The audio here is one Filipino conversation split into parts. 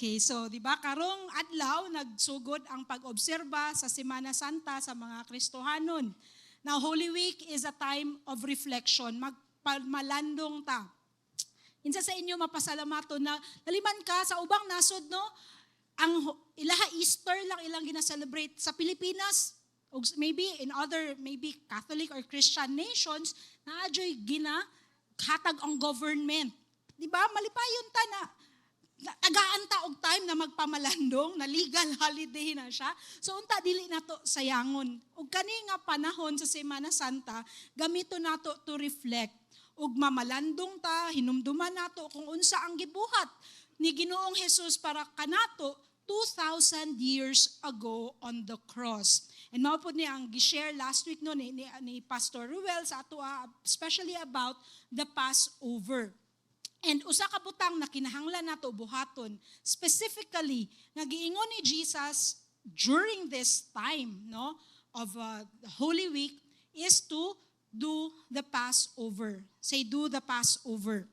Okay, so di ba karong adlaw nagsugod ang pag-obserba sa Semana Santa sa mga Kristohanon. Now Holy Week is a time of reflection. Magmalandong ta. Insa sa inyo mapasalamaton na naliman ka sa ubang nasod no? Ang ilaha Easter lang ilang gina-celebrate sa Pilipinas, or maybe in other maybe Catholic or Christian nations, na adyoy hatag ang government. Di ba? Malipayon ta na tagaan ta og time na magpamalandong, na legal holiday na siya. So unta dili nato sayangon. Ug kani nga panahon sa Semana Santa, gamito nato to reflect. Ug mamalandong ta, hinumduman nato kung unsa ang gibuhat ni Ginoong Jesus para kanato 2,000 years ago on the cross. And mao pod ni ang gi-share last week no ni Pastor Ruel sa ato especially about the Passover. And usa ka butang na kinahanglan nato buhaton, specifically nga giingon ni Jesus during this time no of Holy Week is to do the Passover. Say do the Passover.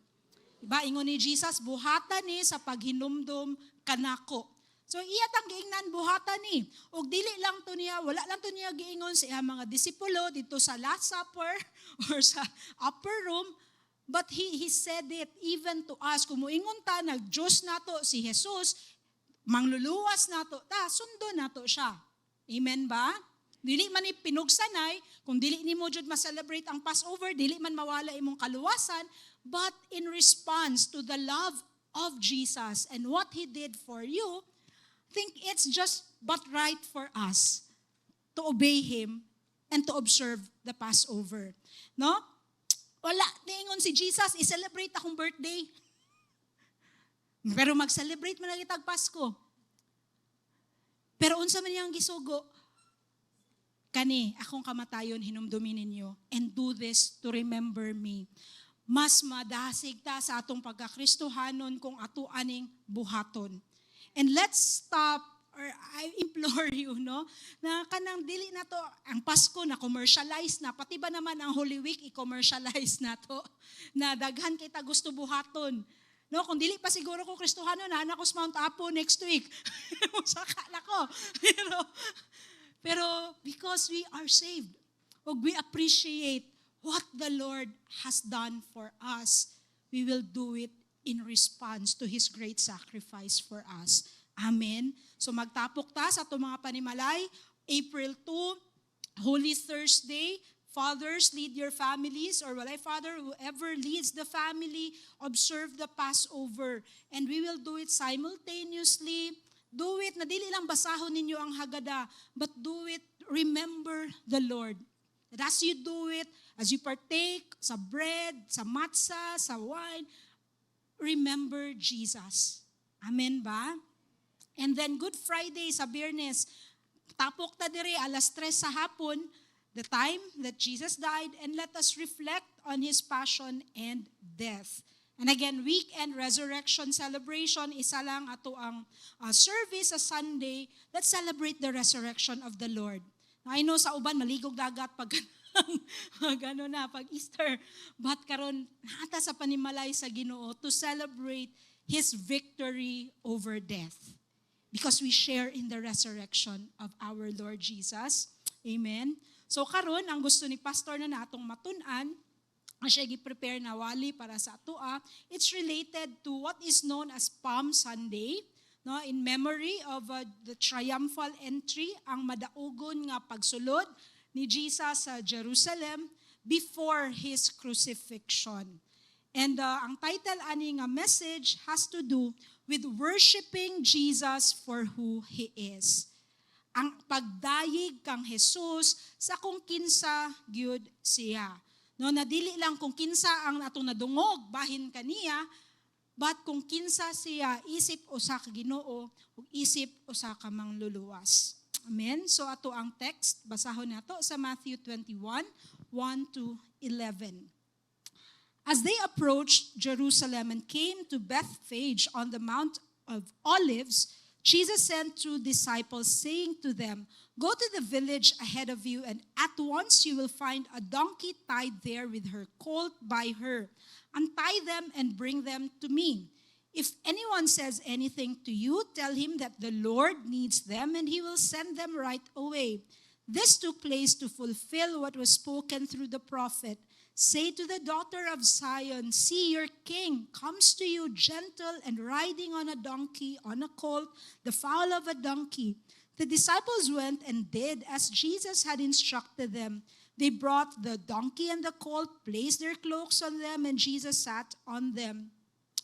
Diba ingon ni Jesus buhatan ni sa paghinumdum kanako. So iyatang giingnan buhatan ni. Og dili lang to niya, wala lang to niya giingon sa iyang mga disipulo dito sa Last Supper or sa upper room. But he said it even to us. Kung muingon ta, nag-Diyos nato si Jesus, mangluluwas nato ta, sundo nato siya. Amen ba? Dili man ni pinugsanay, kung dili ni mo jud ma-celebrate ang Passover, dili man mawala imong kaluwasan, but in response to the love of Jesus and what He did for you, I think it's just but right for us to obey Him and to observe the Passover. No? Wala, niingon si Jesus, i-celebrate akong birthday. Pero mag-celebrate mo na kitag Pasko. Pero unsa man niyang gisugo, kani, akong kamatayon, hinumdumin ninyo, and do this to remember me. Mas madasig ta sa atong pagkakristohanon kung ato aning buhaton. And let's stop, or I implore you, no, na kanang dili na to, ang Pasko na commercialize na, pati ba naman ang Holy Week i-commercialize na to, na daghan kita gusto buhaton. No, kung dili pa siguro ko Kristohano na anak ko sa Mount Apo next week. Saka na ko. Pero because we are saved, we appreciate what the Lord has done for us, we will do it in response to His great sacrifice for us. Amen. So magtapok ta sa itong mga panimalay. April 2, Holy Thursday. Fathers, lead your families, or walay father, whoever leads the family, observe the Passover. And we will do it simultaneously. Do it, na dili lang basahon ninyo ang Haggadah, but do it, remember the Lord. And as you do it, as you partake sa bread, sa matzah, sa wine, remember Jesus. Amen ba? And then Good Friday sa Biyernes, tapok ta dire alas 3 sa hapon, the time that Jesus died, and let us reflect on His passion and death. And again, weekend resurrection celebration, isa lang ato ang service sa Sunday. Let's celebrate the resurrection of the Lord. Now, I know sa uban maligog dagat pag pag Easter, but karon nata sa panimalay sa Ginoo to celebrate His victory over death. Because we share in the resurrection of our Lord Jesus. Amen. So karon ang gusto ni pastor na natong matun-an, siya gi-prepare na wali para sa atua, it's related to what is known as Palm Sunday, no, in memory of the triumphal entry, ang madaugon nga pagsulod ni Jesus sa Jerusalem before His crucifixion. And ang title ani nga message has to do with worshiping Jesus for who He is. Ang pagdayig kang Jesus sa kung kinsa gyud siya. No, nadili lang kung kinsa ang atong nadungog bahin kaniya, but kung kinsa siya isip usa ka Ginoo ug isip usa ka mangluluwas. Amen. So ato ang text basahon nato sa Matthew 21, 1 to 11. As they approached Jerusalem and came to Bethphage on the Mount of Olives, Jesus sent 2 disciples, saying to them, "Go to the village ahead of you, and at once you will find a donkey tied there with her colt by her. Untie them and bring them to me. If anyone says anything to you, tell him that the Lord needs them and he will send them right away. This took place to fulfill what was spoken through the prophet. Say to the daughter of Zion, see, your king comes to you gentle and riding on a donkey, on a colt, the foal of a donkey. The disciples went and did as Jesus had instructed them. They brought the donkey and the colt, placed their cloaks on them, and Jesus sat on them.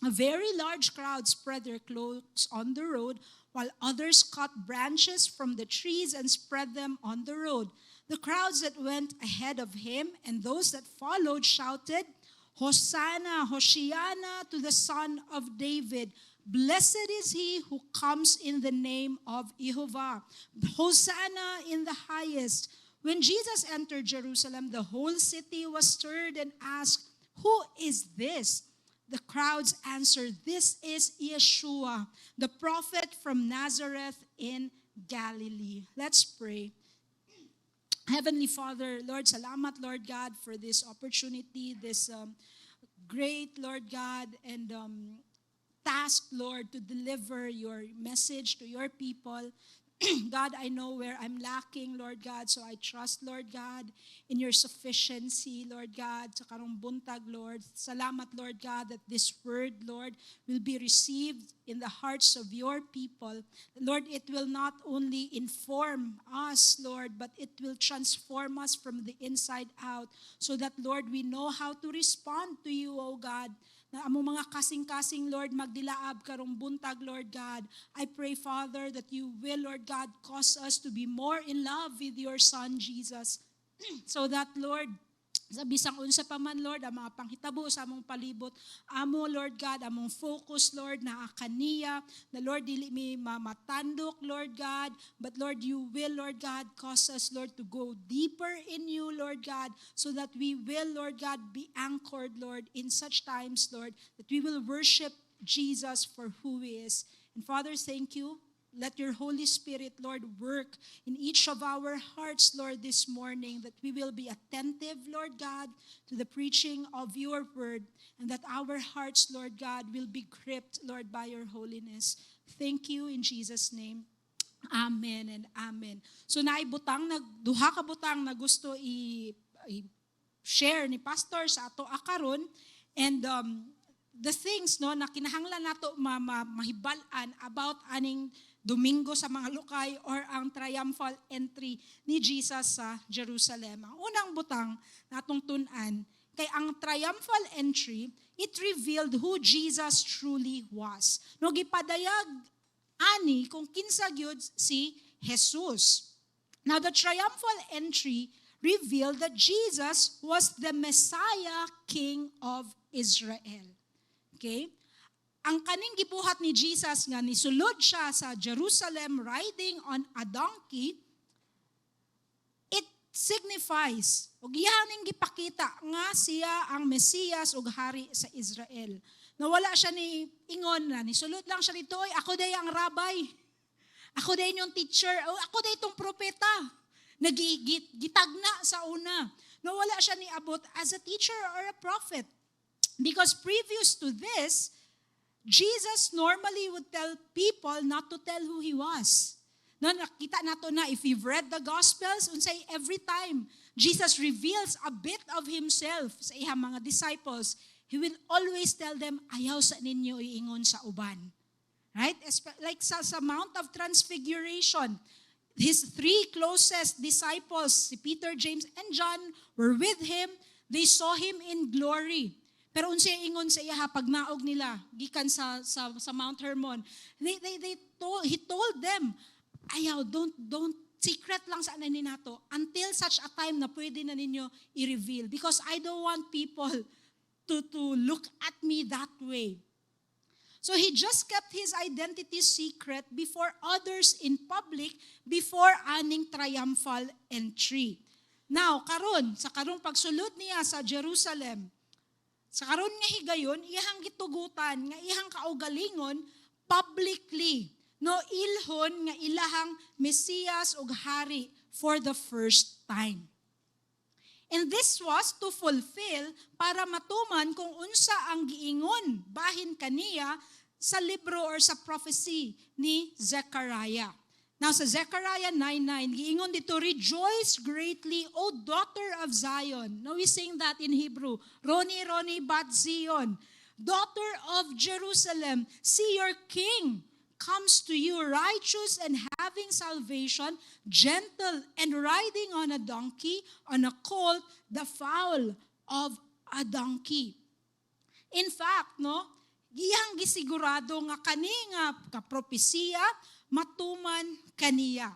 A very large crowd spread their cloaks on the road, while others cut branches from the trees and spread them on the road. The crowds that went ahead of him and those that followed shouted, Hosanna, Hoshiana to the Son of David. Blessed is he who comes in the name of Jehovah. Hosanna in the highest. When Jesus entered Jerusalem, the whole city was stirred and asked, who is this? The crowds answered, this is Yeshua, the prophet from Nazareth in Galilee. Let's pray. Heavenly Father, Lord, salamat, Lord God, for this opportunity, this great, Lord God, and task, Lord, to deliver your message to your people. God, I know where I'm lacking, Lord God, so I trust, Lord God, in your sufficiency, Lord God, sa karong buntag, Lord. Salamat, Lord God, that this word, Lord, will be received in the hearts of your people. Lord, it will not only inform us, Lord, but it will transform us from the inside out so that, Lord, we know how to respond to you, O God. Na among mga kasing-kasing, Lord, magdilaab karong buntag, Lord God. I pray, Father, that you will, Lord God, cause us to be more in love with your Son, Jesus. So that, Lord, sa bisang unsa pa man, Lord, ang mga panghitabo sa among palibot, amo, Lord God, among focus, Lord, na kaniya, na Lord, dili mi matandok, Lord God, but Lord, you will, Lord God, cause us, Lord, to go deeper in you, Lord God, so that we will, Lord God, be anchored, Lord, in such times, Lord, that we will worship Jesus for who he is. And Father, thank you. Let your Holy Spirit, Lord, work in each of our hearts, Lord, this morning, that we will be attentive, Lord God, to the preaching of your word, and that our hearts, Lord God, will be gripped, Lord, by your holiness. Thank you in Jesus' name. Amen and amen. So duha ka butang na gusto i-share ni Pastor sa ato akaron, and the things no na kinahanglan nato mahibalan about aning Domingo sa mga lukay or ang triumphal entry ni Jesus sa Jerusalem. Ang unang butang natong tun-an kay ang triumphal entry, it revealed who Jesus truly was. No gipadayag ani kung kinsa gyud si Jesus. Now the triumphal entry revealed that Jesus was the Messiah, King of Israel. Okay? Ang kaning gibuhat ni Jesus nga nisulod siya sa Jerusalem riding on a donkey, it signifies, ug iyaning gipakita nga siya ang Mesiyas ug hari sa Israel. Nawala siya ni ingon na nisulod lang siya dito, oy ako day ang rabbi. Ako day yung teacher, ako day itong propeta. Nagitagna sa una. Nawala siya ni abot as a teacher or a prophet. Because previous to this, Jesus normally would tell people not to tell who he was. No, nakita nato na if you've read the Gospels, unsay every time Jesus reveals a bit of himself sa iyang mga disciples, he will always tell them, ayaw sa ninyo iingon sa uban. Right? Like sa Mount of Transfiguration, his three closest disciples, si Peter, James, and John, were with him. They saw him in glory. Pero unsay ingon sa iya pag naog nila gikan sa Mount Hermon, he told them, ayaw, don't secret lang sa anan nato until such a time na pwede na ninyo i-reveal, because I don't want people to look at me that way. So he just kept his identity secret before others in public before aning triumphal entry. Now, sa karong pagsulod niya sa Jerusalem, sa karon nga higayon, iyang gitugutan, nga iyang kaugalingon, publicly, no ilhon nga ilahang Mesiyas ug hari for the first time. And this was to fulfill para matuman kung unsa ang giingon bahin kaniya sa libro or sa prophecy ni Zechariah. Now sa Zechariah 9:9, giingon dito, "Rejoice greatly, O daughter of Zion." Now we sing that in Hebrew. "Roni, Roni, bat Zion. Daughter of Jerusalem, see your king comes to you, righteous and having salvation, gentle and riding on a donkey, on a colt, the foal of a donkey." In fact, no, gihang gisigurado nga kani nga kapropesiya matuman kaniya.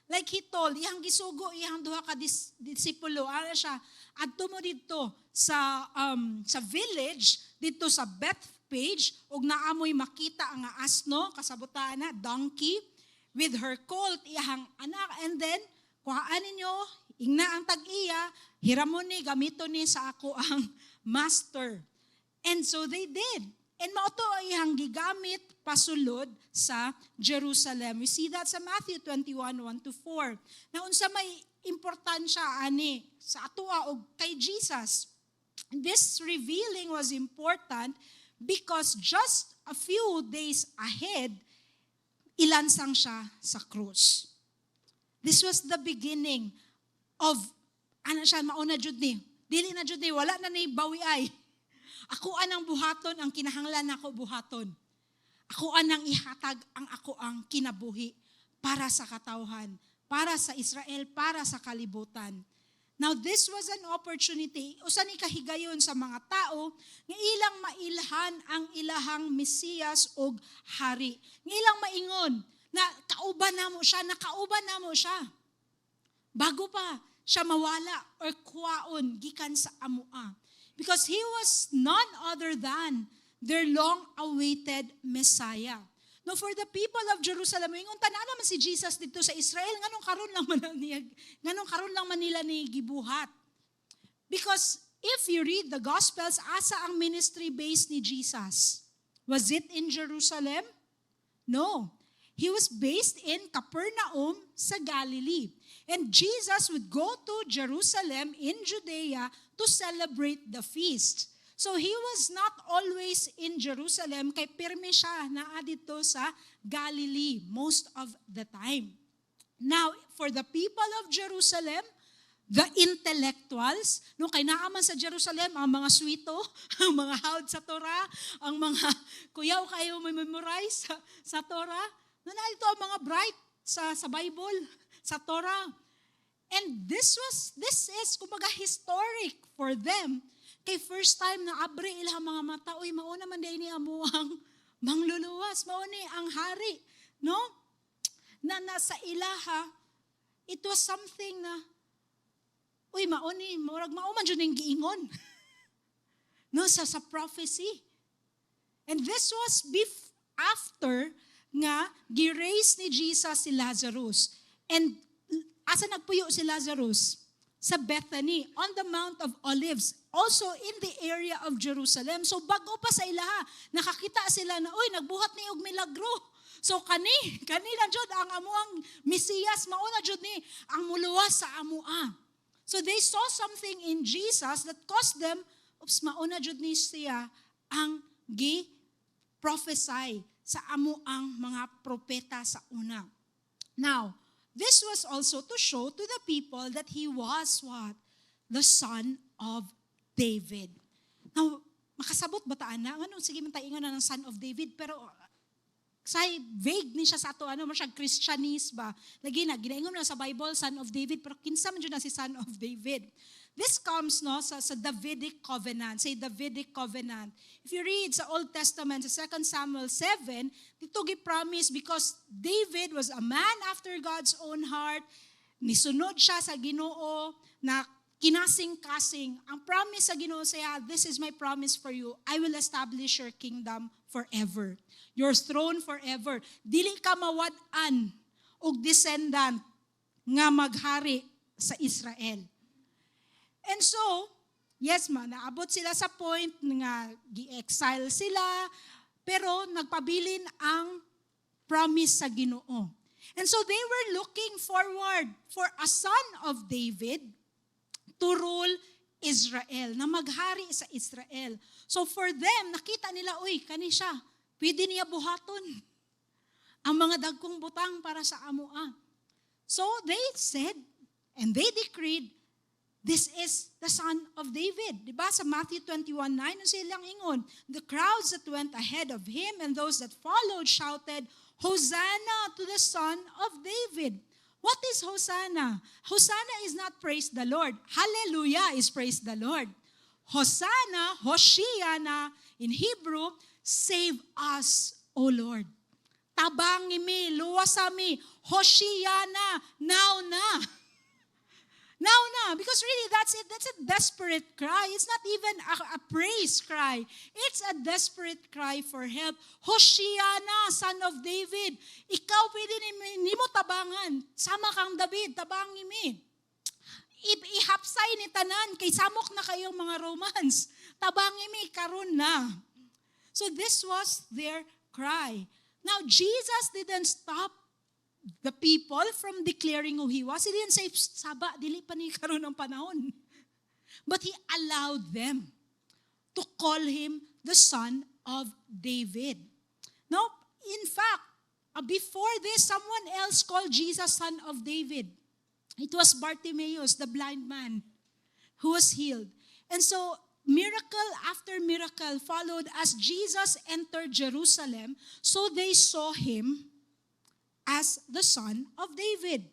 Like he told, ihang gisugo, ihang duha ka disipulo, ano siya, adto mo dito sa village, dito sa Bethpage, ug naamoy makita ang asno, kasabutan na, donkey, with her colt, ihang anak, and then, kuhaan ninyo, ingna ang tag-iya, hiramon ni, gamito ni sa ako ang master. And so they did. And mauto ay ihang gigamit pasulod sa Jerusalem. We see that sa Matthew 21:1-4. Na unsa may importansya ani sa atoa og kay Jesus. This revealing was important because just a few days ahead, ilansang siya sa krus. This was the beginning of, ano siya, mauna jud ni. Dili na jud ni, wala na ni bawiay. Ako anang buhaton ang kinahanglan nako buhaton. Ako anang ihatag ang ako ang kinabuhi para sa katawhan, para sa Israel, para sa kalibutan. Now this was an opportunity, usa ni kahigayon sa mga tao nga ilang mailhan ang ilahang Mesiyas og hari. Nga ilang maingon na kauban namo siya, nakauban namo siya. Bago pa siya mawala or kuwaon gikan sa amua. Because he was none other than their long-awaited Messiah. No, for the people of Jerusalem, ingon tanan naman si Jesus dito sa Israel, nganong karon lang man nila ni gibuhat. Because if you read the Gospels, asa ang ministry base ni Jesus? Was it in Jerusalem? No. He was based in Capernaum sa Galilee. And Jesus would go to Jerusalem in Judea to celebrate the feast. So he was not always in Jerusalem, kay pirmi siya naa dito sa Galilee most of the time. Now, for the people of Jerusalem, the intellectuals, no, kay naaman sa Jerusalem, ang mga swito, ang mga hawd sa Torah, ang mga kuyaw kayo may memorize sa Torah, nanalito ang mga bright sa Bible, sa Torah. And this is kumbaga historic for them. Kay first time na abre ilang mga mata, uy, mauna man din ni amuang mangluluwas, mauna ang hari, no? Na nasa ilaha, it was something na, uy, mauman dyan yung giingon. No, sa prophecy. And this was after nga gi-raise ni Jesus si Lazarus. And asa nagpuyo si Lazarus? Sa Bethany, on the Mount of Olives, also in the area of Jerusalem. So bago pa sa ilaha, nakakita sila na, uy, nagbuhat ni og milagro. So kanila jud ang amuang Mesiyas, mauna jud ni ang muluwas sa amua. So they saw something in Jesus that caused them, mauna jud ni siya ang gi-prophesy sa amuang mga propeta sa una. Now, this was also to show to the people that he was what? The son of David. Now, makasabot ba taan na? Ano, sige man tayo na ng son of David, pero say vague ni siya sa ato, ano, masyag Christianese ba? Lagi na, ginaingon na sa Bible, son of David, pero kinsa man dyan na si son of David. This comes no sa Davidic covenant. Say Davidic covenant. If you read sa Old Testament, sa 2 Samuel 7, dito gi-promise because David was a man after God's own heart. Nisunod siya sa Ginoo na kinasing-kasing. Ang promise sa Ginoo siya, this is my promise for you. I will establish your kingdom forever. Your throne forever. Dili ka mawad-an og descendant nga maghari sa Israel. And so, yes man, naabot sila sa point nga gi-exile sila, pero nagpabilin ang promise sa Ginoo. And so they were looking forward for a son of David to rule Israel, na maghari sa Israel. So for them, nakita nila, uy, kani siya, pwede niya buhaton ang mga dagkong butang para sa amoa. So they said, and they decreed, this is the Son of David. Diba? Sa Matthew 21:9, ang silang ingon, the crowds that went ahead of him and those that followed shouted, Hosanna to the Son of David. What is Hosanna? Hosanna is not praise the Lord. Hallelujah is praise the Lord. Hosanna, Hoshiana, in Hebrew, save us, O Lord. Tabangi mi, luwasami, Hoshiana, now na. Now na, because really that's it. That's a desperate cry. It's not even a praise cry. It's a desperate cry for help. Hoshiana, Son of David, ikaw pwede ni mo tabangan. Sama kang David, tabangi mi. Ihapsay ni tanan, kay samok na kayong mga Romans. Tabangi mi, karon na. So this was their cry. Now, Jesus didn't stop the people from declaring who He was. He didn't say, Saba, dili pa ni karon ng panahon. But He allowed them to call Him the Son of David. Now, in fact, before this, someone else called Jesus Son of David. It was Bartimaeus, the blind man, who was healed. And so, miracle after miracle followed as Jesus entered Jerusalem, so they saw Him as the Son of David.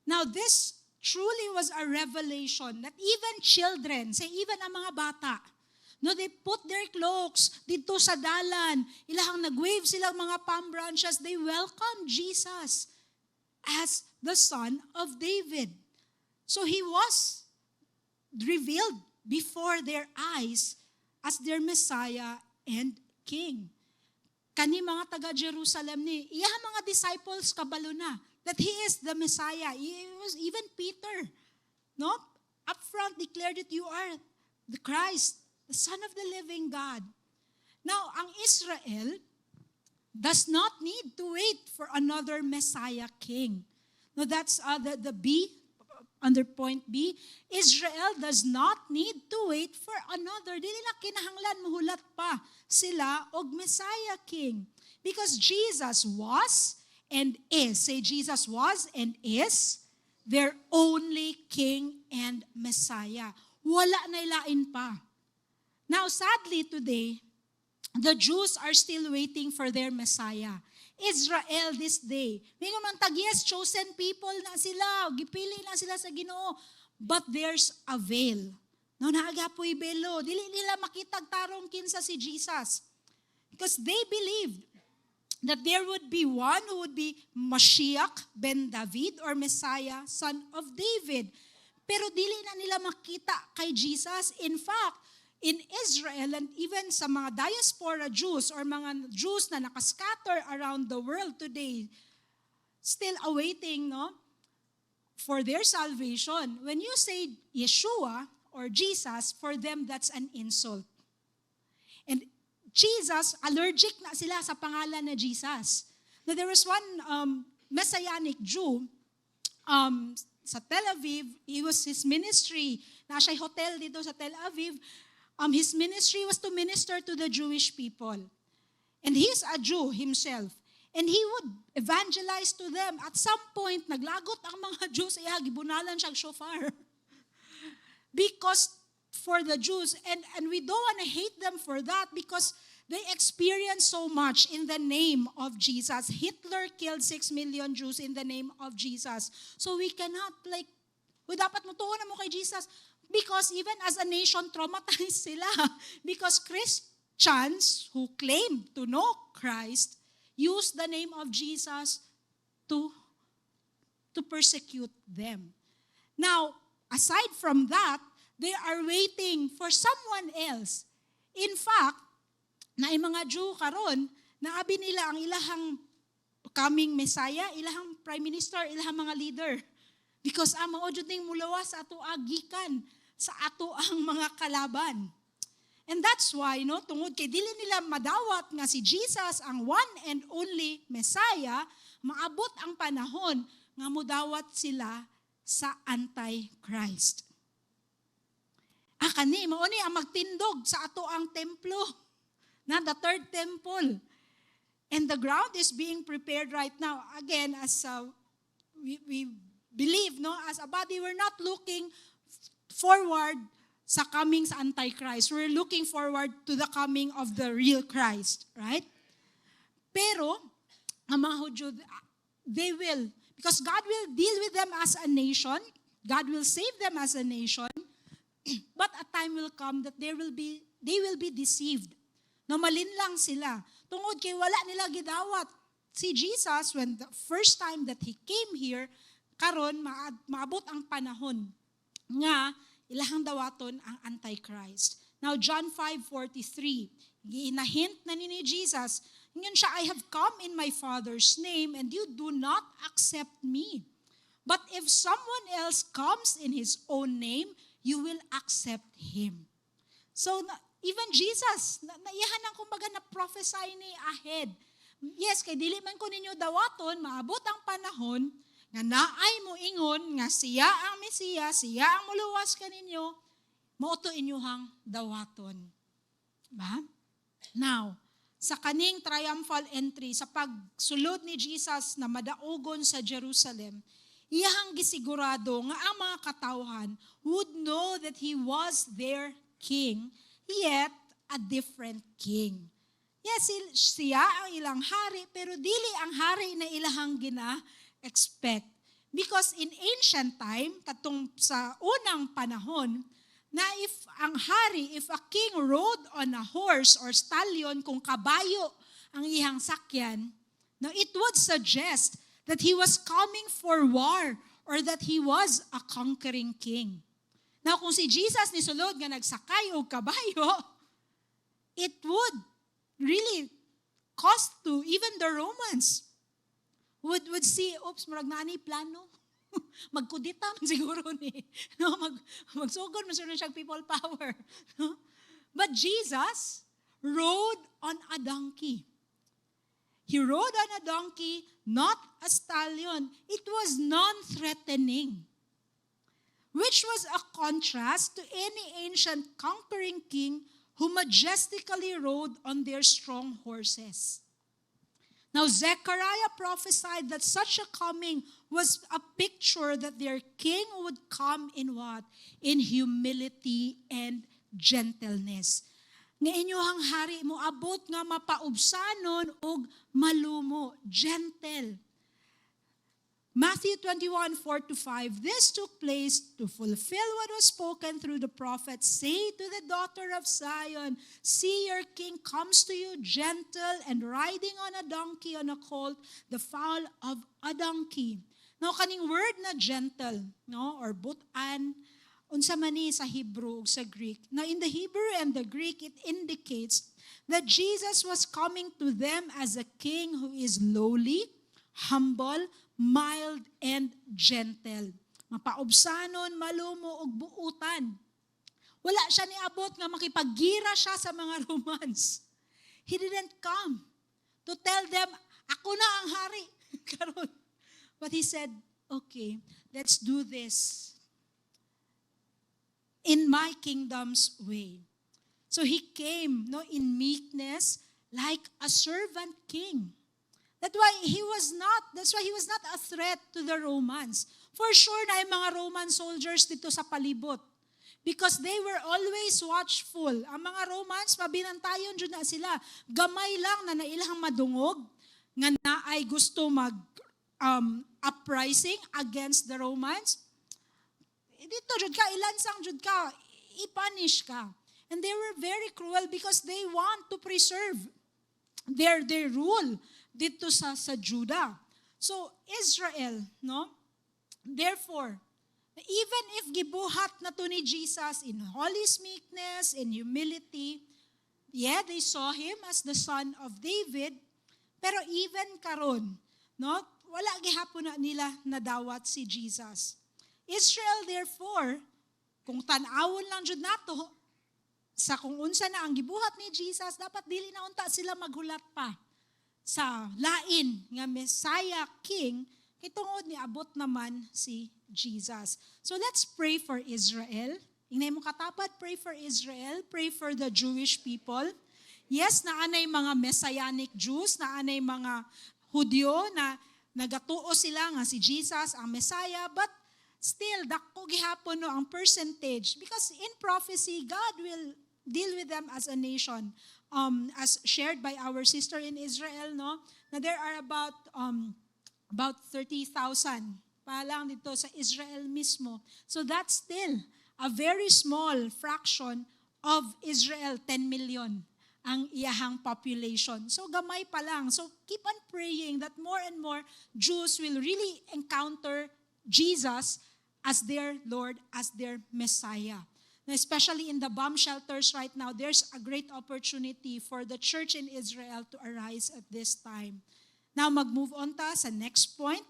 Now, this truly was a revelation that even children, say even ang mga bata, no, they put their cloaks dito sa dalan, ilahang nag-wave silang mga palm branches, they welcomed Jesus as the Son of David. So He was revealed before their eyes as their Messiah and King. Kani mga taga-Jerusalem ni, iya mga disciples kabalo na that He is the Messiah. Even Peter, no? Up front declared that you are the Christ, the Son of the living God. Now, ang Israel does not need to wait for another Messiah King. No, that's the B, under point B. Israel does not need to wait for another. Dili na kinahanglan muhulat pa sila og Messiah King. Because Jesus was and is. Say, Jesus was and is their only King and Messiah. Wala na ilain pa. Now, sadly today, the Jews are still waiting for their Messiah. Israel this day. May man yes, chosen people na sila, gipili na sila sa Ginoo. But there's a veil. No, naagapoy belo. Dili nila makitag tarong kinsa si Jesus. Because they believed that there would be one who would be Mashiach ben David or Messiah, son of David. Pero dili na nila makita kay Jesus. In fact, in Israel and even sa mga diaspora Jews or mga Jews na nakascatter around the world today, still awaiting, no, for their salvation. When you say Yeshua or Jesus, for them that's an insult. And Jesus, allergic na sila sa pangalan na Jesus. Now, there was one Messianic Jew sa Tel Aviv. His ministry, nasa hotel dito sa Tel Aviv. His ministry was to minister to the Jewish people. And he's a Jew himself. And he would evangelize to them. At some point, naglagot ang mga Jews, gibunalan siyang shofar. Because for the Jews, and we don't want to hate them for that because they experienced so much in the name of Jesus. Hitler killed 6 million Jews in the name of Jesus. So we cannot dapat mutuon mo kay Jesus. Because even as a nation, traumatized sila. Because Christians who claim to know Christ use the name of Jesus to persecute them. Now, aside from that, they are waiting for someone else. In fact, na mga Jew karon, naabi nila ang ilahang coming Messiah, ilahang Prime Minister, ilahang mga leader. Because mao jud ning mulawas sa ato agikan sa ato ang mga kalaban. And that's why, no, tungod kay dili nila madawat nga si Jesus ang one and only Messiah, maabot ang panahon nga mudawat sila sa Antichrist. Kani mao ni ang magtindog sa ato ang templo. na the third temple. And the ground is being prepared right now. Again, as we believe, no, as a body, we're not looking forward sa coming sa Antichrist. We're looking forward to the coming of the real Christ, right? Pero, ang mga Hudyo, they will, because God will deal with them as a nation, God will save them as a nation, but a time will come that they will be deceived. No, malinlang sila. Tungod kay wala nila gidawat si Jesus when the first time that He came here, karon maabot ang panahon nga ilahang dawaton ang Antichrist. Now, John 5:43, ginahint na ni Jesus, ngayon siya, I have come in my Father's name and you do not accept me. But if someone else comes in His own name, you will accept him. So, even Jesus, naiyahan ang kumbaga na prophesy ni ahead. Yes, kay dili man ko ninyo dawaton, maabot ang panahon, nga naay mo ingon, nga siya ang Mesiya, siya ang muluwas kaninyo, mauto inyuhang dawaton. Ba? Now, sa kaning triumphal entry, sa pagsulod ni Jesus na madaogon sa Jerusalem, iyahang gisigurado nga ang mga katawhan would know that He was their king, yet a different king. Yes, siya ang ilang hari, pero dili ang hari na ilahang gina-expect. Because in ancient time, katong sa unang panahon, na if a king rode on a horse or stallion, kung kabayo ang ihang sakyan, now it would suggest that he was coming for war or that he was a conquering king. Now, kung si Jesus ni sulod nga nagsakay og kabayo, it would really cost to even the Romans. Would see, oops, murag na ni plano. Magkudita man siguro ni. No? Magsugod man siguro siyang people power. No? But Jesus rode on a donkey. He rode on a donkey, not a stallion. It was non-threatening, which was a contrast to any ancient conquering king who majestically rode on their strong horses. Now, Zechariah prophesied that such a coming was a picture that their king would come in what? In humility and gentleness. Nga inyohang hari mo abot nga mapaubsanon og malumo, gentle. Matthew 21:4-5, this took place to fulfill what was spoken through the prophet. Say to the daughter of Zion, see your king comes to you gentle and riding on a donkey, on a colt, the foal of a donkey. Now, kaning word na gentle, no, or butan, unsa man ni sa Hebrew ug sa Greek. Now, in the Hebrew and the Greek, it indicates that Jesus was coming to them as a king who is lowly, humble, mild, and gentle. Mapaubsanon, malumo, ug buutan. Wala siya niabot nga makipaggira siya sa mga Romans. He didn't come to tell them, ako na ang hari. Karon. But he said, okay, let's do this in my kingdom's way. So he came, no, in meekness, like a servant king. That's why he was not a threat to the Romans. For sure na yung mga Roman soldiers dito sa palibot. Because they were always watchful. Ang mga Romans, mabinantayon dyan na sila. Gamay lang na nailang madungog, nga na ay gusto uprising against the Romans. Dito jud ka, ilansang jud ka, ipunish ka. And they were very cruel because they want to preserve their rule dito sa Judah. So, Israel, no? Therefore, even if gibuhat na to ni Jesus in holy meekness, in humility, yeah, they saw him as the son of David, pero even karon, no? Wala gihapon na nila nadawat si Jesus. Israel, therefore, kung tan-awon lang jud nato, sa kung unsa na ang gibuhat ni Jesus, dapat dili na unta sila maghulat pa sa lain nga Messiah King, kitungod ni abot naman si Jesus. So let's pray for Israel. Ingay mo katapat, pray for Israel, pray for the Jewish people. Yes, naanay mga Messianic Jews, naanay mga Hudyo na nagatuo sila nga si Jesus ang Messiah, but still, dako gihapon no ang percentage. Because in prophecy, God will deal with them as a nation. As shared by our sister in Israel, no, na there are about 30,000 pa lang dito sa Israel mismo. So that's still a very small fraction of Israel, 10 million ang iyahang population. So gamay pa lang. So keep on praying that more and more Jews will really encounter Jesus as their Lord, as their Messiah. Especially in the bomb shelters right now, there's a great opportunity for the church in Israel to arise at this time. Now mag-move on ta sa next point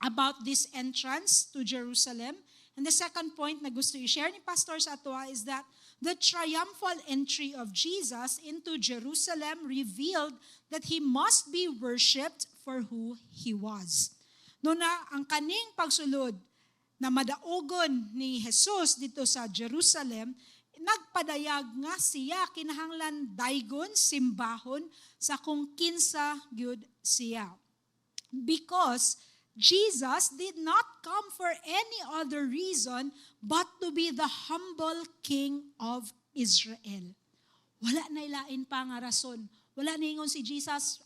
about this entrance to Jerusalem. And the second point na gusto i-share ni Pastor sa atua is that the triumphal entry of Jesus into Jerusalem revealed that He must be worshipped for who He was. No na ang kaning pagsulod na madaogon ni Jesus dito sa Jerusalem, nagpadayag nga siya kinahanglan daygon, simbahon sa kung kinsa gyud siya. Because Jesus did not come for any other reason but to be the humble King of Israel. Wala na ilain pa nga rason. Wala na ingon si Jesus,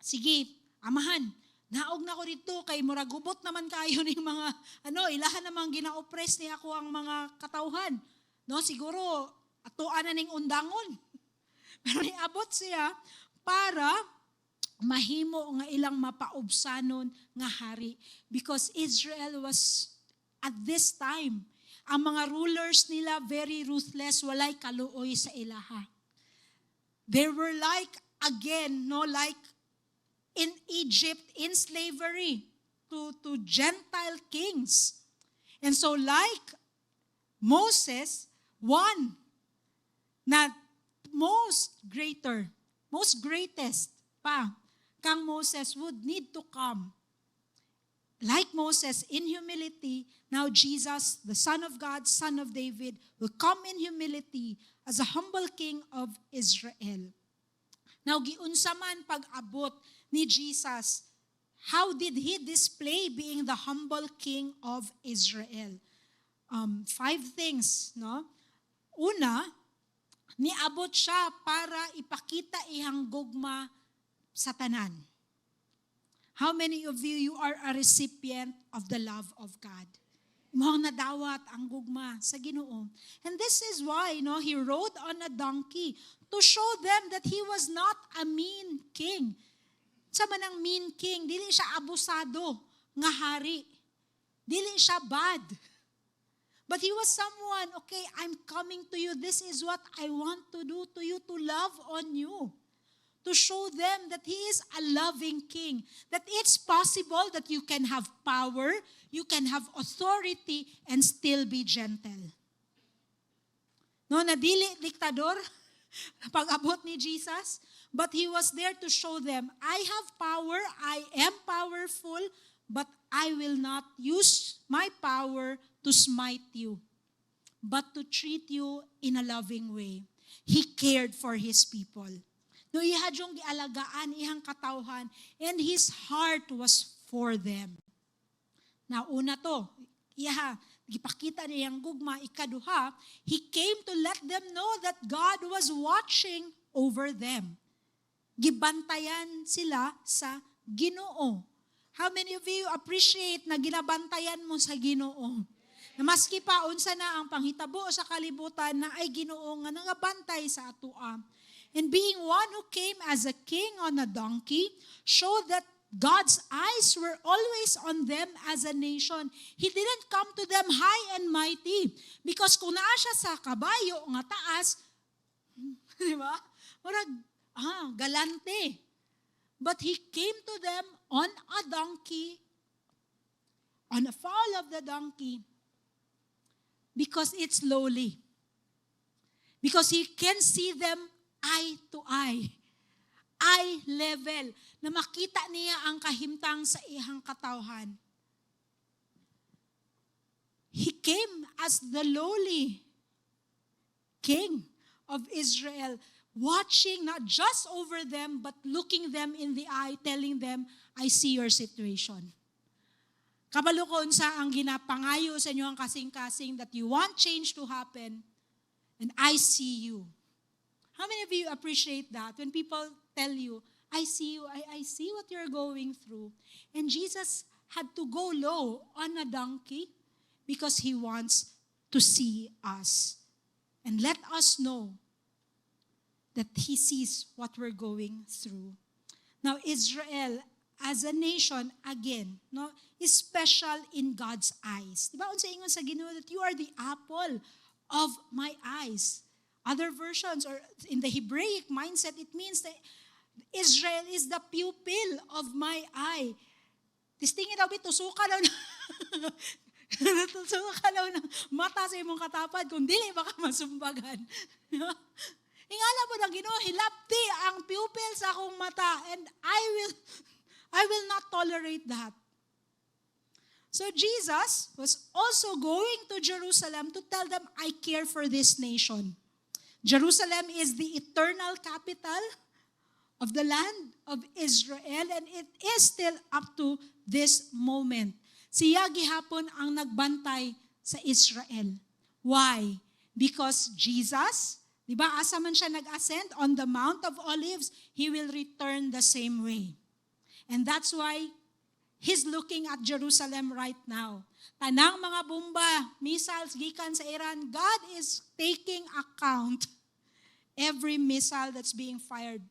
sige, amahan, naog na ko dito kay muragubot naman kayo ng mga, ilahan namang gina-oppress ni ako ang mga katauhan. No, siguro, atuan na ning undangon. Pero niabot siya para mahimo nga ilang mapaubsanon nga hari. Because Israel was, at this time, ang mga rulers nila very ruthless, walay kaluoy sa ilaha. They were like, again, like in Egypt, in slavery to Gentile kings. And so like Moses, one na most greatest pa, kang Moses would need to come. Like Moses, in humility, now Jesus, the Son of God, Son of David, will come in humility as a humble King of Israel. Now, giunsa man pag-abot ni Jesus, how did He display being the humble King of Israel? 5 things, no? Una, niabot siya para ipakita ihang gugma sa tanan. How many of you are a recipient of the love of God? Mohang nadawat ang gugma sa Ginoo. And this is why, He rode on a donkey to show them that He was not a mean king. Sa manang mean king, dili siya abusado nga hari. Dili siya bad. But He was someone, okay, I'm coming to you. This is what I want to do to you, to love on you. To show them that He is a loving King. That it's possible that you can have power, you can have authority, and still be gentle. No, na dili diktador pag-abot ni Jesus, but He was there to show them, I have power, I am powerful, but I will not use my power to smite you, but to treat you in a loving way. He cared for His people. No, ihadyong gialagaan ihang katawhan, and His heart was for them. Now, una to, gipakita niyang gugma, ikaduha, He came to let them know that God was watching over them. Gibantayan sila sa Ginoo. How many of you appreciate na ginabantayan mo sa Ginoo? Na maski pa unsa na ang panghitabo sa kalibutan na ay Ginoo nga nangabantay sa atua. And being one who came as a king on a donkey showed that God's eyes were always on them as a nation. He didn't come to them high and mighty. Because kung naa siya sa kabayo nga taas, di ba? Galante. But He came to them on a donkey, on a foal of the donkey, because it's lowly. Because He can see them eye to eye. Eye level. Na makita niya ang kahimtang sa ihang katawhan. He came as the lowly King of Israel. watching not just over them, but looking them in the eye, telling them, I see your situation. Kabalo ko unsa ang ginapangayo sa inyo ang kasing-kasing that you want change to happen, and I see you. How many of you appreciate that? When people tell you, I see you, I see what you're going through. And Jesus had to go low on a donkey because He wants to see us. And let us know that He sees what we're going through. Now, Israel, as a nation, again, no, is special in God's eyes. Diba? Unsa ingon sa Ginoo that you are the apple of my eyes. Other versions, or in the Hebraic mindset, it means that Israel is the pupil of my eye. Tistingin daw, tusuka daw na. Tusuka daw ng mata sa imong katapad, kung dili baka masumbagan. Ingala mo ng Ginoo, hilapti ang pupil sa akong mata, and I will not tolerate that. So Jesus was also going to Jerusalem to tell them, I care for this nation. Jerusalem is the eternal capital of the land of Israel, and it is still up to this moment. Siya gihapon ang nagbantay sa Israel. Why? Because Jesus, di ba, asa man siya nag-ascend on the Mount of Olives, He will return the same way. And that's why He's looking at Jerusalem right now. Tanang mga bomba, missiles gikan sa Iran, God is taking account every missile that's being fired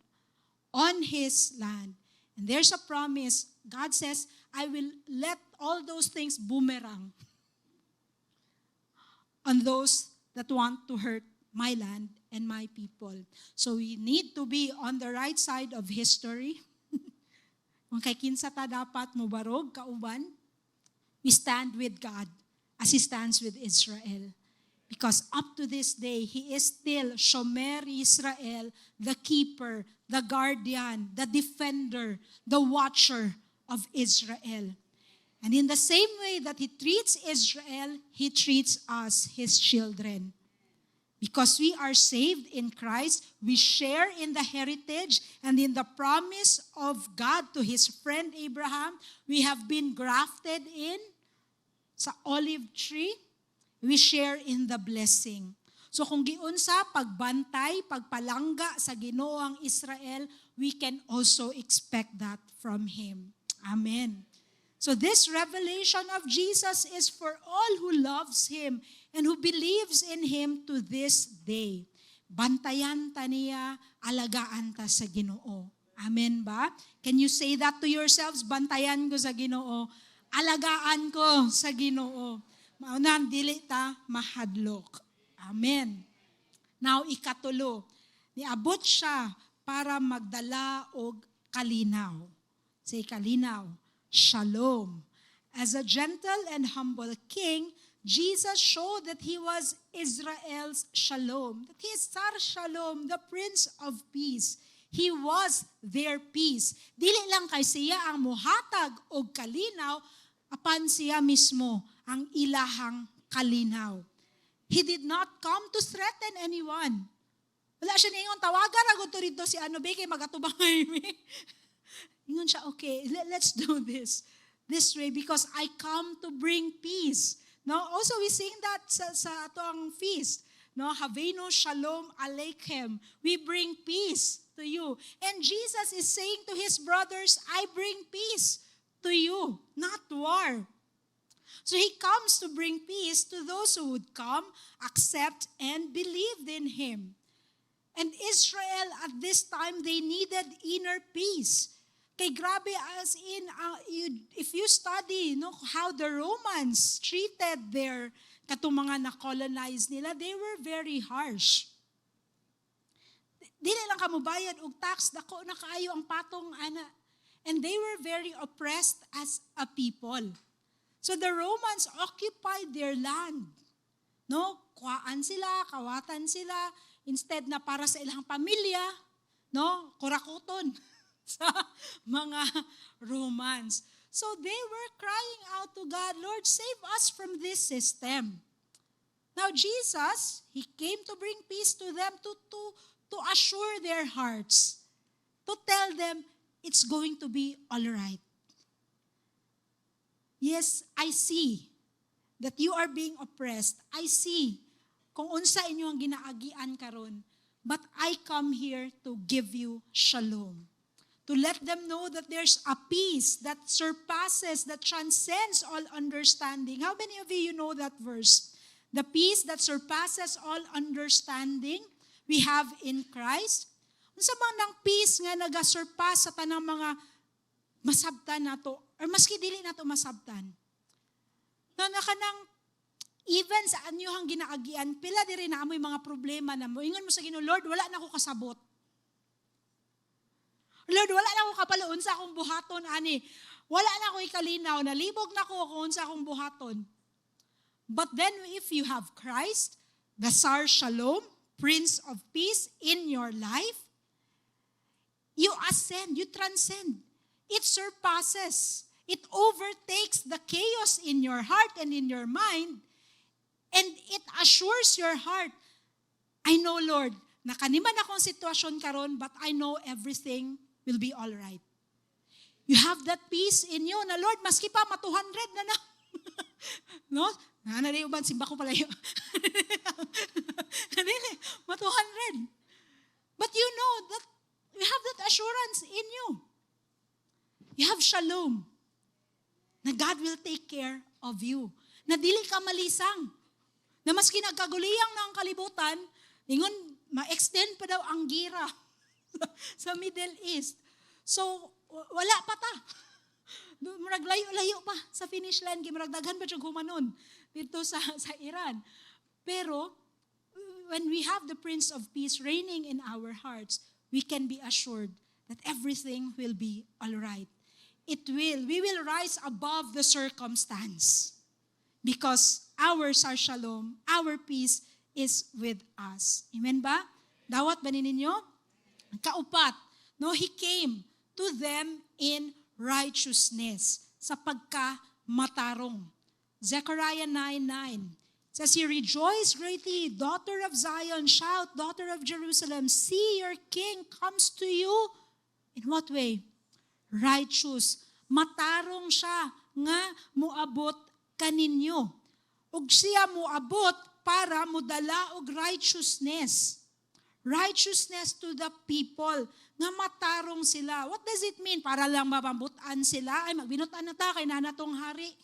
on His land. And there's a promise. God says, I will let all those things boomerang on those that want to hurt my land and my people. So we need to be on the right side of history. Kung kay kinsa ta dapat mubarog kauban, we stand with God as He stands with Israel. Because up to this day, He is still Shomer Israel, the keeper, the guardian, the defender, the watcher of Israel. And in the same way that He treats Israel, He treats us, His children. Because we are saved in Christ, we share in the heritage and in the promise of God to His friend Abraham. We have been grafted in sa olive tree. We share in the blessing. So kung giunsa pagbantay, pagpalangga sa Ginoo ang Israel, we can also expect that from Him. Amen. So this revelation of Jesus is for all who loves Him and who believes in Him to this day. Bantayan ta niya, alagaan ta sa Ginoo. Amen ba? Can you say that to yourselves? Bantayan ko sa Ginoo. Alagaan ko sa Ginoo. Maunan, dili ta mahadlok. Amen. Now, ikatulo. Niabot siya para magdala og kalinaw. Say kalinaw. Shalom. As a gentle and humble king, Jesus showed that He was Israel's shalom. That He is Sar Shalom, the Prince of Peace. He was their peace. Dili lang kay siya ang muhatag og kalinaw, apan siya mismo ang ilahang kalinaw. He did not come to threaten anyone. Wala siya ningon, tawagan agad to rito si ano, kay magatubangay mi. Ingon siya, okay, let's do this way because I come to bring peace. No, also we sing that sa atong feast. No, Havenu Shalom Aleichem. We bring peace to you. And Jesus is saying to His brothers, I bring peace to you, not war. So He comes to bring peace to those who would come, accept, and believed in Him. And Israel at this time, they needed inner peace. Kay grabe, as in, if you study how the Romans treated their katong mga na-colonize nila, they were very harsh. Dili lang kamo bayad og tax, dako na kaayo ang patong ana. And they were very oppressed as a people. So the Romans occupied their land. No, kuhaan sila, kawatan sila, instead na para sa ilang pamilya, no, kurakuton sa mga Romans. So they were crying out to God, Lord, save us from this system. Now Jesus, He came to bring peace to them, to to assure their hearts, to tell them it's going to be all right. Yes, I see that you are being oppressed. I see kung unsa inyo ang ginaagian karon. But I come here to give you shalom. To let them know that there's a peace that surpasses, that transcends all understanding. How many of you know that verse? The peace that surpasses all understanding we have in Christ. Unsa bang nang peace nga naga-surpass sa tanang mga masabtan nato or maski dili nato masabtan? Na kanang even sa anyuhang ginaagian, pila diri na amoy mga problema na mo. Ingon mo sa Ginoo, Lord, wala na ako kasabot. Lord, wala na ako kapaloon sa akong buhaton, ani. Wala na ako ikalinaw, nalibog na ako kung sa akong buhaton. But then if you have Christ, the Sar Shalom, Prince of Peace in your life, you ascend, you transcend. It surpasses. It overtakes the chaos in your heart and in your mind. And it assures your heart, I know, Lord, nakaniman akong sitwasyon karon, but I know everything will be all right. You have that peace in you na, Lord, maski pa, 200 na na. No? Nanari uban, simba ko pala yun. 200. But you know that you have that assurance in you. You have shalom. Na God will take care of you. Na dili ka malisang. Na maski nagkaguliyang na ang kalibutan, ingon, ma-extend pa daw ang gira sa Middle East. So, wala pa ta. Murag layo-layo pa sa finish line, murag daghan pa siya humanon dito sa Iran. Pero, when we have the Prince of Peace reigning in our hearts, we can be assured that everything will be all right. We will rise above the circumstance. Because ours are shalom, our peace is with us. Amen ba? Dawat ba ninyo? Kaupat, no, He came to them in righteousness, sa pagkamatarong. Zechariah 9:9 says, He rejoice greatly, daughter of Zion, shout, daughter of Jerusalem, see your king comes to you. In what way? Righteous. Matarong siya nga muabot kaninyo. Ug siya moabot para modala og righteousness. Righteousness to the people. Nga matarong sila. What does it mean? Para lang mapambutan sila? Ay, magbinutan na ta kay nanatong hari.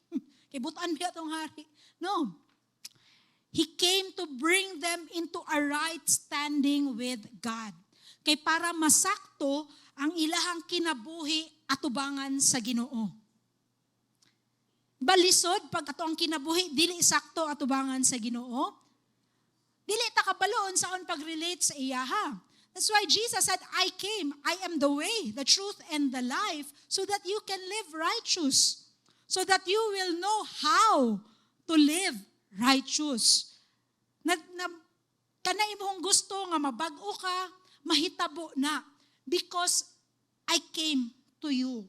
Kay butan biya tong hari. No. He came to bring them into a right standing with God. Kay para masakto ang ilahang kinabuhi atubangan sa Ginoo. Balisod, pag ato ang kinabuhi, dili sakto atubangan sa Ginoo. Dili ta kabaloon saon pag-relate sa iyaha. That's why Jesus said, I came, I am the way, the truth, and the life, so that you can live righteous. So that you will know how to live righteous. Kana imong gusto nga mabag-o ka, mahitabo na. Because I came to you.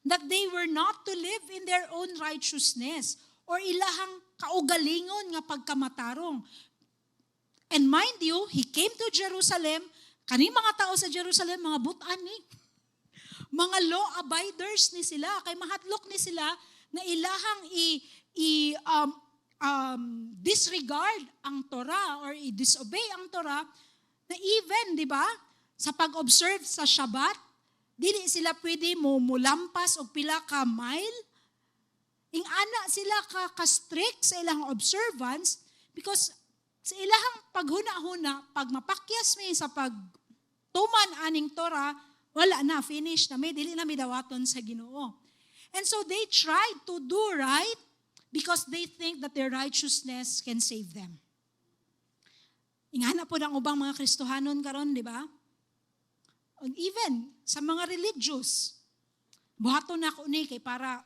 That they were not to live in their own righteousness or ilahang kaugalingon nga pagkamatarong. And mind you, He came to Jerusalem, kaning mga tao sa Jerusalem, mga butan ni. Mga law abiders ni sila, kay mahatlok ni sila na ilahang disregard ang Torah or i-disobey ang Torah, na even, di ba, sa pag-observe sa Shabbat, dili sila pwede mo mulampas og pila ka mile. Ingana sila ka-strict sa ilang observance because sa ilahang paghuna-huna, pag mapakyas mi sa pagtuman aning Torah, wala na, finish na, may dili na midawaton sa Ginoo. And so they tried to do right because they think that their righteousness can save them. Ingana po ng ubang mga Kristohanon karon, di ba? Even sa mga religious, buhaton na ko ni kay para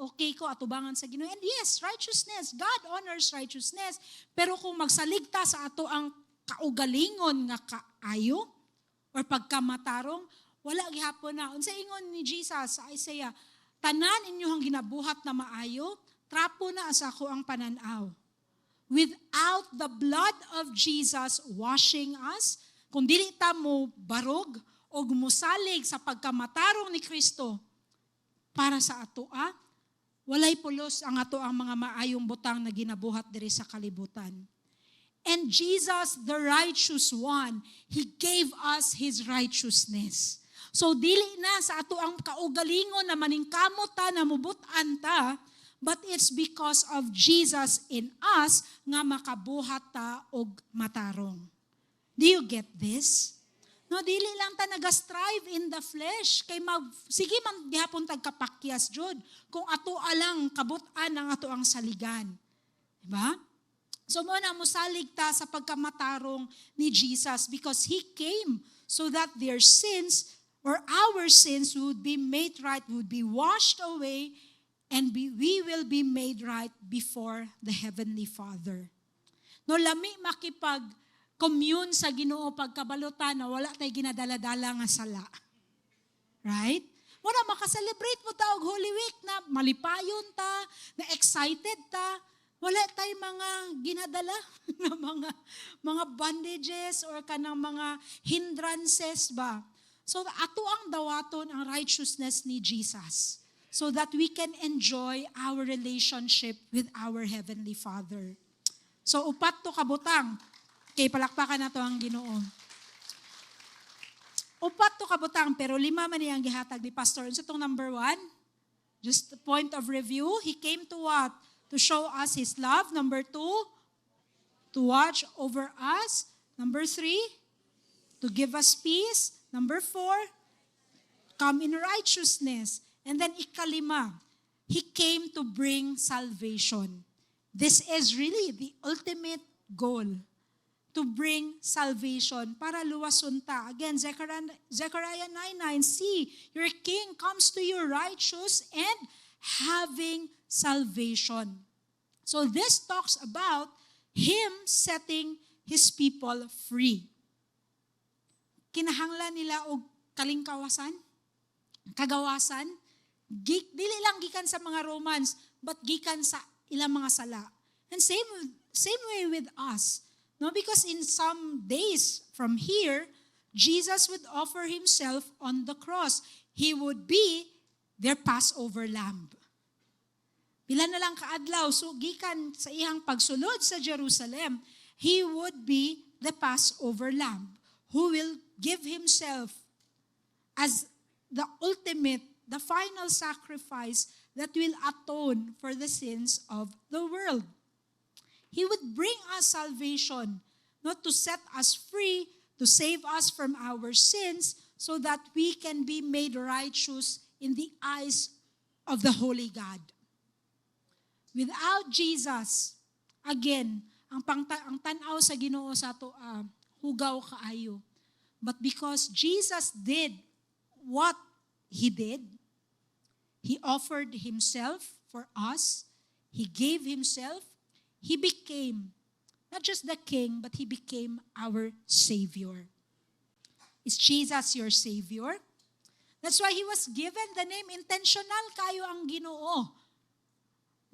okay ko atubangan sa Ginoo. And yes, righteousness, God honors righteousness. Pero kung magsaligta sa ato ang kaugalingon nga kaayo or pagkamatarong, wala gihapon na. Unsa ingon ni Jesus sa Isaiah, tanan inyong ginabuhat na maayo, trapo na asa ko ang pananaw. Without the blood of Jesus washing us, kung dili ta mo barog o musalig sa pagkamatarong ni Kristo para sa atoa, walay pulos ang ato ang mga maayong butang na ginabuhat diri sa kalibutan. And Jesus, the righteous one, He gave us His righteousness. So dili na sa ato ang kaugalingon na maningkamot ta, na mubutan ta, but it's because of Jesus in us nga makabuhat ta og matarong. Do you get this? No, dili lang ta nag-strive in the flesh kay sige man gihapon tag kapakyas jud kung ato alang kabutan ang ato ang saligan. Diba? So mo na musalig ta sa pagkamatarong ni Jesus because He came so that their sins or our sins would be made right, would be washed away, and we will be made right before the Heavenly Father. No, lami makipag-commune sa Ginoo pagkabalutan na wala tay ginadala-dala nga sala. Right? Wala makaselebrate mo ta og Holy Week na malipayon ta, na excited ta. Wala tay mga ginadala na mga bondages or kanang mga hindrances ba. So ato ang dawaton ang righteousness ni Jesus so that we can enjoy our relationship with our Heavenly Father. So upat to kabutang. Okay, palakpakan na to ang Ginoo. Upat to kabutang pero 5 man niyang gihatag ni Pastor. So itong number 1, just a point of review, He came to what? To show us His love. Number 2, to watch over us. Number 3, to give us peace. Number 4, come in righteousness. And then 5, He came to bring salvation. This is really the ultimate goal, to bring salvation para luwason ta. Again, Zechariah 9:9, see, your king comes to you righteous and having salvation. So this talks about Him setting His people free. Kinahanglan nila og kalingkawasan, kagawasan, dili lang gikan sa mga Romans, but gikan sa ilang mga sala. And same way with us. No, because in some days from here, Jesus would offer Himself on the cross. He would be their Passover lamb. Pila na lang kaadlaw, so gikan sa iyang pagsulod sa Jerusalem, He would be the Passover lamb who will give Himself as the ultimate, the final sacrifice that will atone for the sins of the world. He would bring us salvation, not to set us free, to save us from our sins, so that we can be made righteous in the eyes of the Holy God. Without Jesus, again, ang tanaw sa Ginoo sa ato hugaw kaayo. But because Jesus did what He did, He offered Himself for us, He gave Himself, He became not just the King, but He became our Savior. Is Jesus your Savior? That's why He was given the name, intentional kayo ang Ginoo.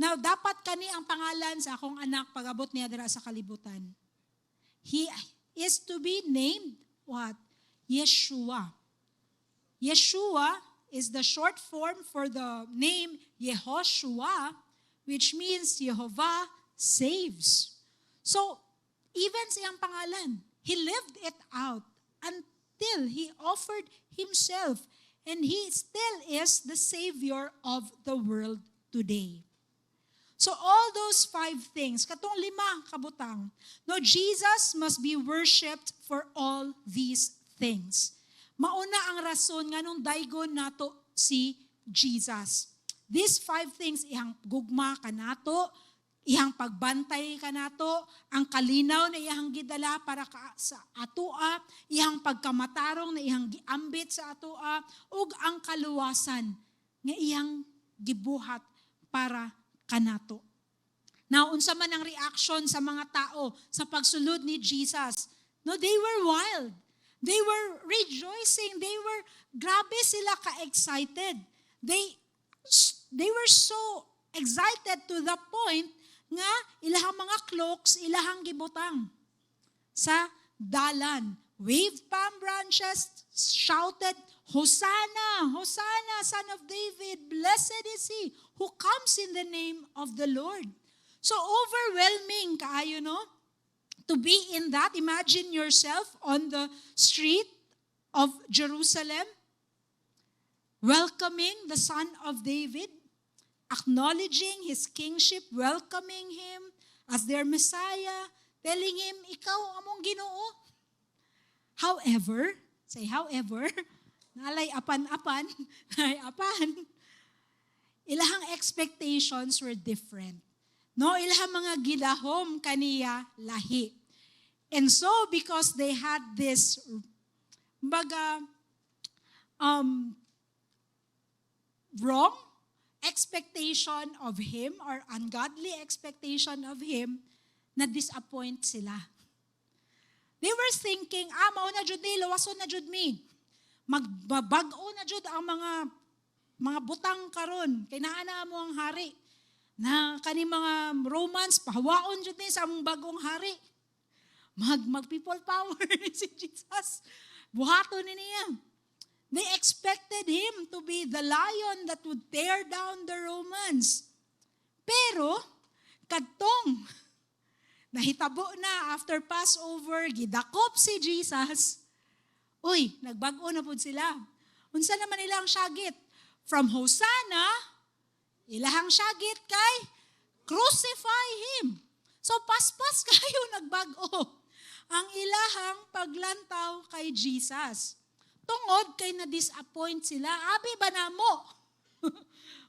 Now, dapat kani ang pangalan sa akong anak pag-abot niya dira sa kalibutan. He is to be named what? Yeshua. Yeshua is the short form for the name Yehoshua, which means Jehovah saves. So, even sa iyang pangalan, He lived it out until He offered Himself, and He still is the Savior of the world today. So all those 5 things, katong 5 kabutang, no, Jesus must be worshipped for all these things. Mauna ang rason nga nung daygon nato si Jesus. These 5 things, ihang gugma kanato, ihang pagbantay kanato, ang kalinaw na ihang gidala para sa atoa, ihang pagkamatarong na ihang giambit sa atoa, ug ang kaluwasan nga ihang gibuhat para kanato. Now, unsa man ang reaction sa mga tao sa pagsulod ni Jesus? No, they were wild. They were rejoicing. They were, grabe sila ka-excited. They were so excited to the point nga ilahang mga cloaks, ilahang gibutang sa dalan. waved palm branches, shouted, Hosanna, Hosanna, Son of David, blessed is he who comes in the name of the Lord. So overwhelming kaayo, no? To be in that, imagine yourself on the street of Jerusalem, welcoming the Son of David, acknowledging his kingship, welcoming him as their Messiah, telling him, ikaw among Ginoo. However, say however, nalay apan-apan, ilahang expectations were different. No, ilahang mga gilahom kaniya lahi. And so, because they had this, wrong expectation of him or ungodly expectation of him, na-disappoint sila. They were thinking, mao na jud ni, lawason na jud mi. Magbabag-o na jud ang mga butang karon, kay naa na mo ang hari. Na kani mga Romans, pahawaon jud ni sa among bagong hari. Mag people power ni si Jesus. Buhaton ni niya. They expected him to be the lion that would tear down the Romans. Pero, kadtong, nahitabo na after Passover, gidakop si Jesus, uy, nagbago na po sila. Unsa naman ilang syagit? From Hosanna, ilahang syagit kay, crucify him. So, paspas kayo nagbago. Ang ilahang paglantaw kay Jesus. Tungod kay na-disappoint sila, abi ba na mo?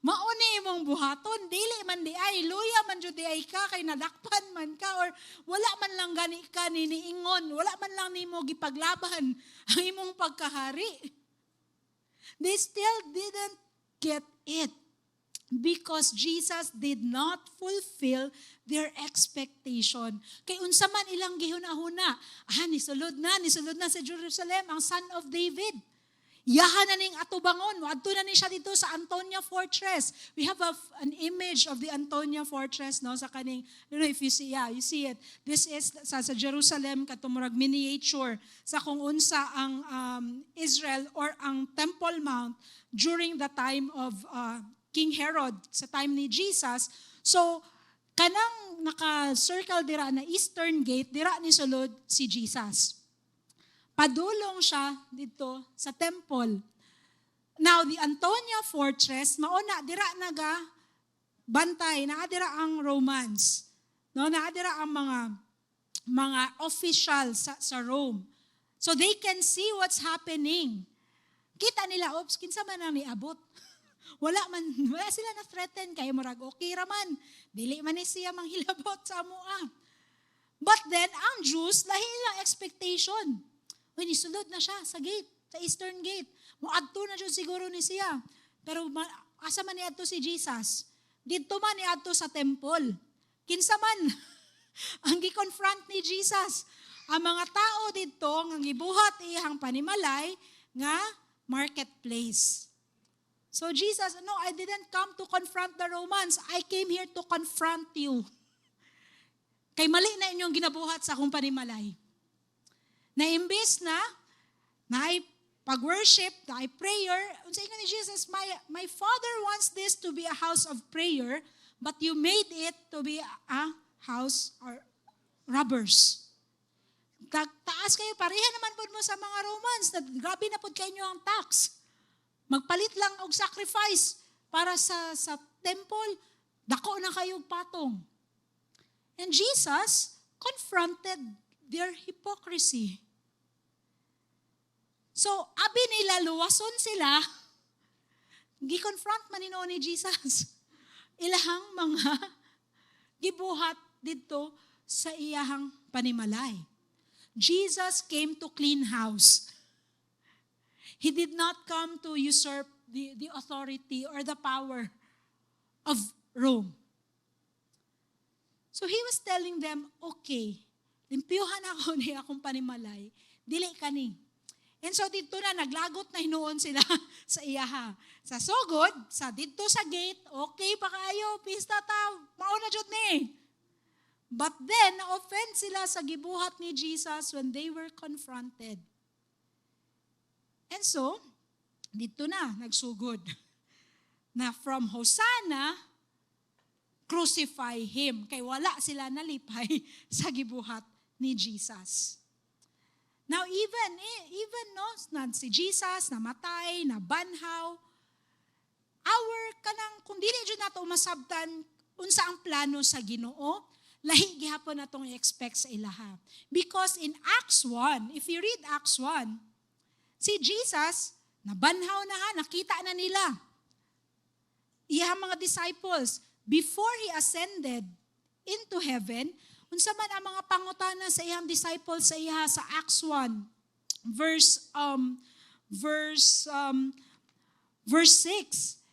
Mauni mong buhaton, dili man di ay, luya man jud di ay ka, kay nadakpan man ka, or wala man lang gani ka niniingon, wala man lang nimo gipaglaban ang imong pagkahari. They still didn't get it because Jesus did not fulfill their expectation. Kay unsa man ilang gihuna-huna, nisulod na sa Jerusalem ang Son of David. Yahan na ning atubangon, adto na ni siya dito sa Antonia Fortress. We have an image of the Antonia Fortress, no, sa kaning, if you see, you see it. This is sa Jerusalem, katumurag miniature sa kung unsa ang Israel or ang Temple Mount during the time of King Herod, sa time ni Jesus. So, kanang naka-circle dira na Eastern Gate, dira ni sulod si Jesus. Padulong siya dito sa temple. Now, the Antonia Fortress, mauna, dira naga bantay, naadira ang Romans. No, naadira ang mga official sa Rome. So they can see what's happening. Kita nila, kinsa man ang niabot. Wala sila na-threaten kay murag okay raman. Dili man ni siya manghilabot sa amoa. But then, ang Jews, lahi ilang expectation. Uy, nisulod na siya sa gate, sa Eastern Gate. Muadto na dyan siguro ni siya. Pero asa man niadto si Jesus? Dito man niadto sa temple. Kinsa man ang gi-confront ni Jesus? Ang mga tao dito, ang gibuhat iyang panimalay, nga marketplace. So Jesus, no, I didn't come to confront the Romans. I came here to confront you. Kay mali na inyong ginabuhat sa akong panimalay. Na imbes na ay pag-worship, na ay prayer, unsa ingon ni Jesus, my Father wants this to be a house of prayer, but you made it to be a house or robbers. Taas kayo, pareha naman po mo sa mga Romans, na grabe na po kayo ang tax. Magpalit lang og sacrifice para sa temple, dako na kayo patong. And Jesus confronted their hypocrisy. So, abi nila, luwason sila, gi-confront man ni Jesus. Ilahang mga gibuhat dito sa iyahang panimalay. Jesus came to clean house. He did not come to usurp the authority or the power of Rome. So he was telling them, okay, limpyuhan ako ni akong panimalay, dili kani. And so dito na, naglagot na hinuon sila sa iyaha. Sa sugod, sa dito sa gate, okay pa kayo, pista ta, mauna jud ni. But then, na-offend sila sa gibuhat ni Jesus when they were confronted. And so, dito na, nagsugod. Na from Hosanna, crucify Him. Kay wala sila nalipay sa gibuhat ni Jesus. Now, even si Jesus, namatay, nabanhaw, kung dili dyan nato masabtan, unsa ang plano sa Ginoo, lahi gihapon natong i-expect sa ilaha. Because in Acts 1, if you read Acts 1, si Jesus, nabanhaw na nakita na nila. Iyang mga disciples, before He ascended into heaven, unsa man ang mga pangutana sa iyang disciples sa iya sa Acts 1, verse 6.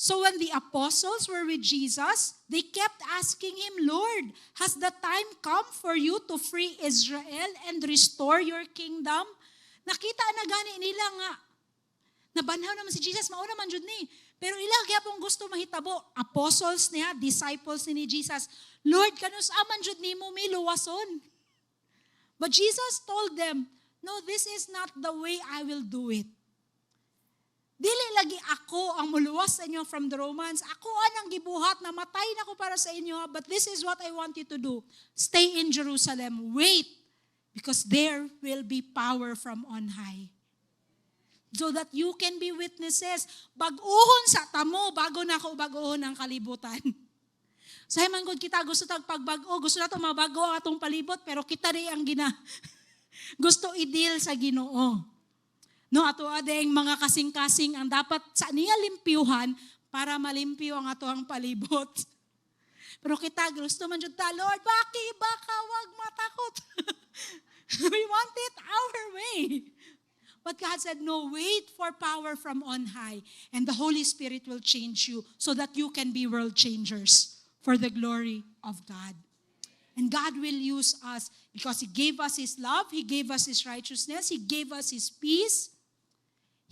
So when the apostles were with Jesus, they kept asking Him, Lord, has the time come for you to free Israel and restore your kingdom? Nakita na gani nila nga, nabanhaw naman si Jesus, mauna man jud ni. Pero ilang kaya pong gusto mahitabo, apostles niya, disciples ni Jesus, Lord, kanus aman jud nimo mi luwason. But Jesus told them, no, this is not the way I will do it. Dili lagi ako ang muluwas sa inyo from the Romans. Ako anang gibuhat, namatay na ko para sa inyo, but this is what I want you to do. Stay in Jerusalem. Wait, because there will be power from on high. So that you can be witnesses. Bag-uhon sa tamo, bago na ako bag-uhon ang kalibutan. Sa himangkod kita, gusto tag pagbago, gusto na ito mabago ang atong palibot, pero kita rin ang gusto i-deal sa Ginoo. No, ato adeng mga kasing-kasing ang dapat sa niya limpyuhan para malimpyo ang ato ang palibot. Pero kita gusto man jud ta, Lord, baka wag matakot. We want it our way. But God said, no, wait for power from on high, and the Holy Spirit will change you so that you can be world changers for the glory of God. And God will use us because He gave us His love, He gave us His righteousness, He gave us His peace.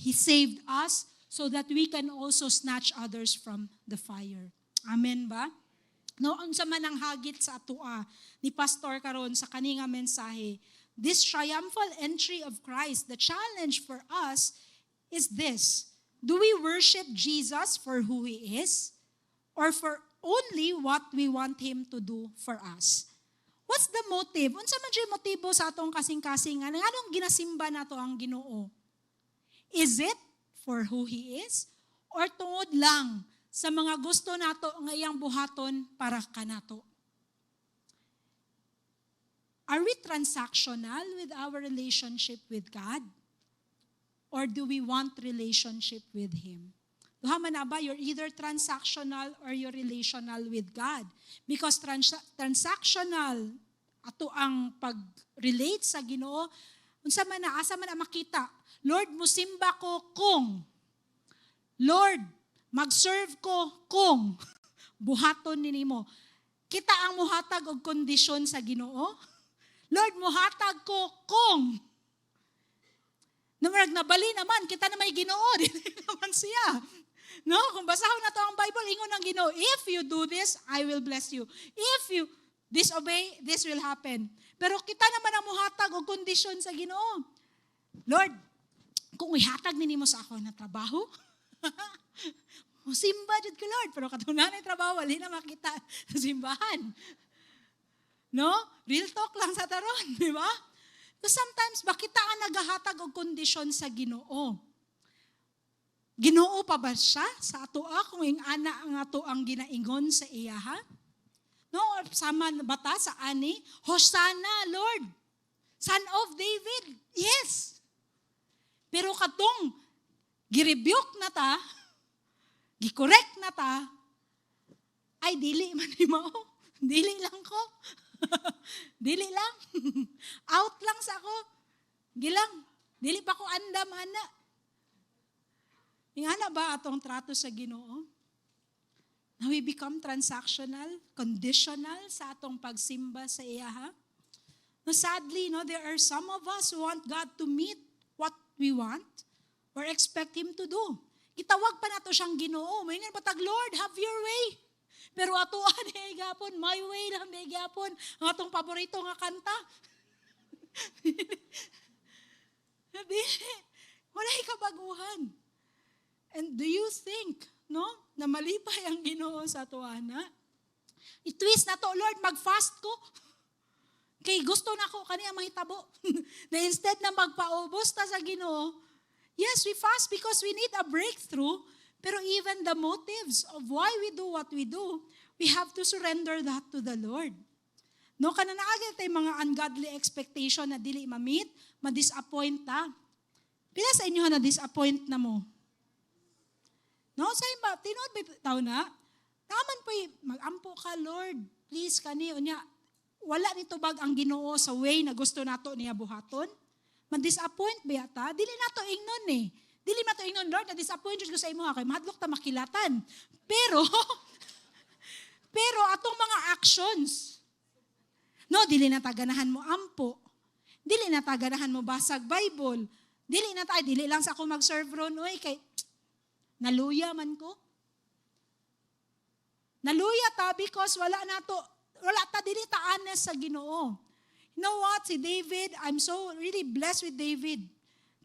He saved us so that we can also snatch others from the fire. Amen ba? No, unsa man ang hagit sa atua ni Pastor karon sa kaninga mensahe, this triumphal entry of Christ, the challenge for us is this: do we worship Jesus for who He is, or for only what we want Him to do for us? What's the motive? Unsa man jud motibo sa atong kasing-kasing nga anong ginasimba nato ang Ginoo? Is it for who He is, or tungod lang sa mga gusto nato nga iyang buhaton para kanato? Are we transactional with our relationship with God? Or do we want relationship with Him? Duha man na ba, you're either transactional or you're relational with God. Because transactional, ato ang pag-relate sa Ginoo, unsa man na, asa man na makita, Lord, musimba ko kung. Lord, mag-serve ko kung. Buhaton nimo. Kita ang muhatag og kondisyon sa Ginoo. Lord, muhatag ko kung. Namurag nabali naman, kita na may Ginoo, dili naman siya. No, kung basahon na to ang Bible, ingon ang Ginoo, if you do this, I will bless you. If you disobey, this will happen. Pero kita naman ang muhatag og kondisyon sa Ginoo. Lord, kung ihatag nimo sa ako na trabaho, musimba jud ko, Lord, pero katunan ang trabaho, wali na makita sa simbahan. No? Real talk lang sa taron, di ba? Because sometimes, bakit ang nagahatag og kondisyon sa Ginoo? Ginoo pa ba siya sa atoa kung ing ana ang ato ang ginaingon sa iya, ha? No? Or sama bata sa ani, Hosanna, Lord, Son of David. Yes. Pero katong girebuke na ta, gikorek na ta, ay dili man ni mao. Dili lang ko. Dili lang. Out lang sa ako. Gilang. Dili pa ko andam ana. Ingana ba atong trato sa Ginoo? Now we become transactional, conditional sa atong pagsimba sa iya, ha? No, sadly, no, there are some of us who want God to meet what we want or expect Him to do. Itawag pa nato siyang Ginoo. Mayngan patag, Lord, have your way. Pero atuan ay gapon, my way lang may gapon. Ang atong paborito nga kanta. Walay kabaguhan. And do you think, no, na malipay ang Ginoo sa atuana? I-twist na to, Lord, mag-fast ko. Kay gusto na ko kaniya mahitabo. Na instead na magpaubos ta sa Ginoo, yes, we fast because we need a breakthrough, pero even the motives of why we do what we do, we have to surrender that to the Lord. No, kananaagay tayo mga ungodly expectation na dili ma-meet, ma-disappoint ta. Pila sa inyo na disappoint na mo? No, sa iba, tinood ba tao na? Naman po, mag-ampo ka, Lord. Please, kani, unya, wala nito bag ang Ginoo sa way na gusto nato niya buhaton. Ma-disappoint ba yata? Dili nato ingnon eh. Dili nato ingnon, Lord, na-disappoint ko sa imo kay mahadlok ta makilatan. Pero, atong mga actions, no, dili na taganahan mo ampo. Dili na taganahan mo basag Bible. Dili na tayo, dili lang sa ako mag-serve ron, oy, kay, naluya man ko. Naluya ta because wala ta dili ta honest sa Ginoo. You know what, si David, I'm so really blessed with David.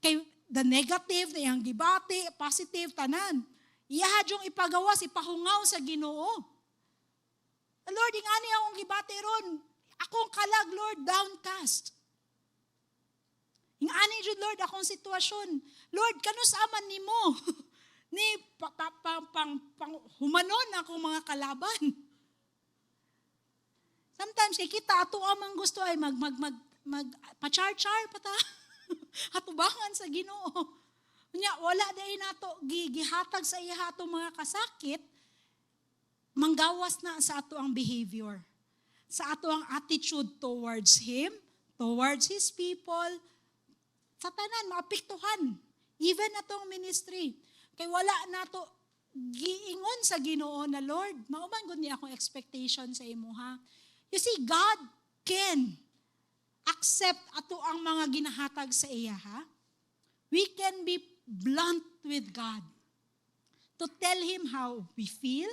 Kay the negative, na yung gibati, positive, tanan. Iyahad yung ipagawas, ipahungaw sa Ginoo. Lord, yung ani akong gibati ron, akong kalag, Lord, downcast. Yung ani jud Lord, akong sitwasyon. Lord, kanus aman nimo. Ni humanon akong mga kalaban. Sometimes kay kita ato amang gusto ay pa-char-char pa ta. Hatubangan sa Ginoo. Nya wala dai nato gihatag sa iya ato mga kasakit, manggawas na sa ato ang behavior. Sa ato ang attitude towards Him, towards His people, sa tanan, maapektuhan. Even atong ministry. Kay wala nato giingon sa Ginoo na Lord, mauman gud ni akong expectation sa imo ha. You see, God can accept ato ang mga ginahatag sa iya ha. We can be blunt with God to tell Him how we feel.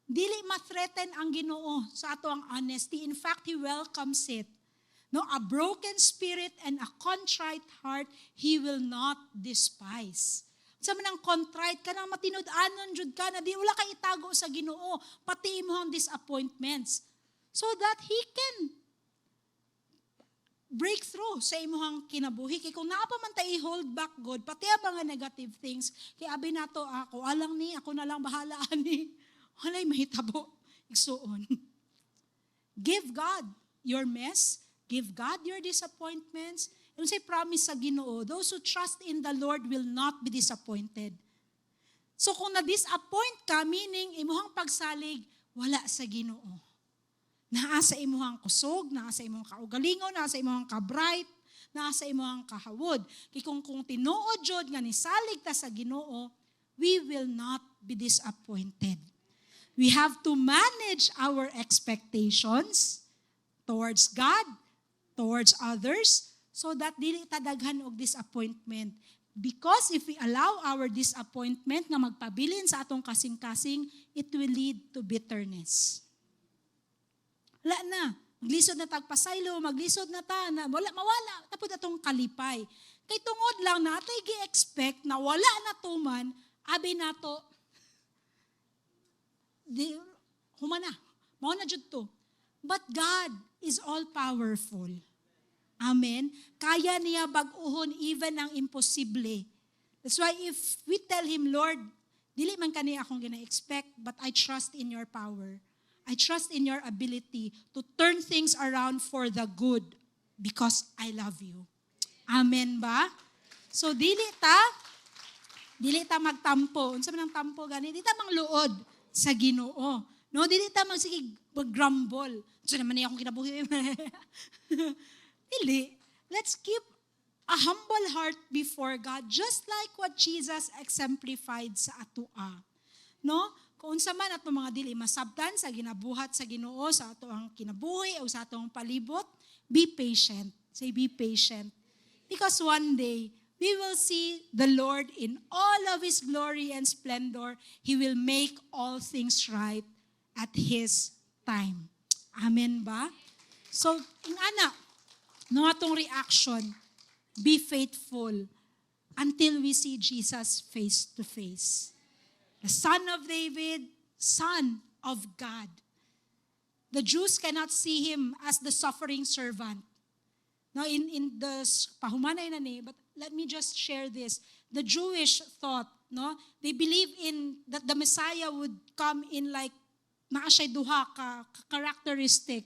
Dili ma-threaten ang Ginoo sa ato ang honesty. In fact, He welcomes it. No, a broken spirit and a contrite heart, He will not despise. Sa manang contrite ka nang matinud-anon jud ka na di wala ka itago sa Ginoo pati imong disappointments so that He can break through sa imong kinabuhi. Kay kung naa pa man ta i-hold back God pati ang mga negative things kay abi nato ako alang ni ako na lang bahala ani walay mahitabo igsuon. Give God your mess, give God your disappointments. Yung say promise sa Ginoo, those who trust in the Lord will not be disappointed. So kung na-disappoint ka, meaning imuhang pagsalig, wala sa Ginoo. Naa sa imuhang kusog, naa sa imuhang kaugalingon, naa sa imuhang kabright, naa sa imuhang kahawod. Kaya kung tinuod jud nga nisalig ta sa Ginoo, we will not be disappointed. We have to manage our expectations towards God, towards others, so that dili ta daghan og disappointment. Because if we allow our disappointment na magpabilin sa atong kasing-kasing, it will lead to bitterness. Wala na. Maglisod na tagpasaylo, maglisod na ta, na mawala. Tapos atong kalipay. Kay tungod lang na atay gi-expect na wala na tuman, abi nato, humana. Mao na jud to. But God is all-powerful. Amen. Kaya niya bag-uhon even ang imposible. That's why if we tell Him, Lord, dili man kani akong gina-expect, but I trust in your power. I trust in your ability to turn things around for the good because I love you. Amen ba? So dili ta magtampo. Unsa man ang tampo gani? Dili ta mangluod sa Ginoo. No, dili ta magsige mag-grumble. So naman niya akong kinabuhi. Dili. Let's keep a humble heart before God, just like what Jesus exemplified sa atua. No? Kung unsa man ato mga dili masabtan sa ginabuhat sa Ginoo sa ato ang kinabuhi o sa atong palibot, be patient. Say be patient. Because one day we will see the Lord in all of His glory and splendor. He will make all things right. at His time. Amen ba? So, ingana, no atong reaction, be faithful until we see Jesus face to face. The Son of David, Son of God. The Jews cannot see Him as the suffering servant. Now, in the pahumanay na ni, but let me just share this. The Jewish thought, no, they believe in that the Messiah would come in like naa siya'y duha ka characteristic,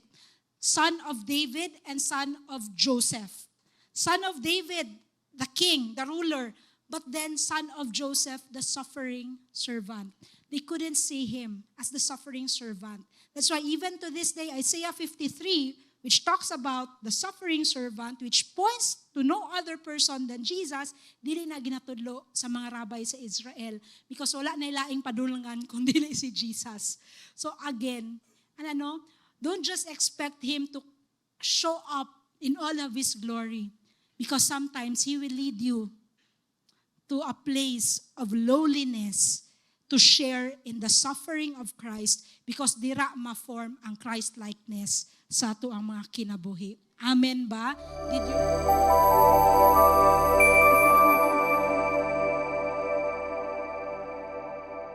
son of David and son of Joseph. Son of David, the king, the ruler, but then son of Joseph, the suffering servant. They couldn't see Him as the suffering servant. That's why even to this day, Isaiah 53, which talks about the suffering servant, which points to no other person than Jesus, dili na ginatudlo sa mga rabbi sa Israel because wala na ilaing padulungan kundi si Jesus. So again, don't just expect Him to show up in all of His glory because sometimes He will lead you to a place of lowliness to share in the suffering of Christ because dira ma-form ang Christ-likeness sa ato ang mga kinabuhi. Amen ba? Did you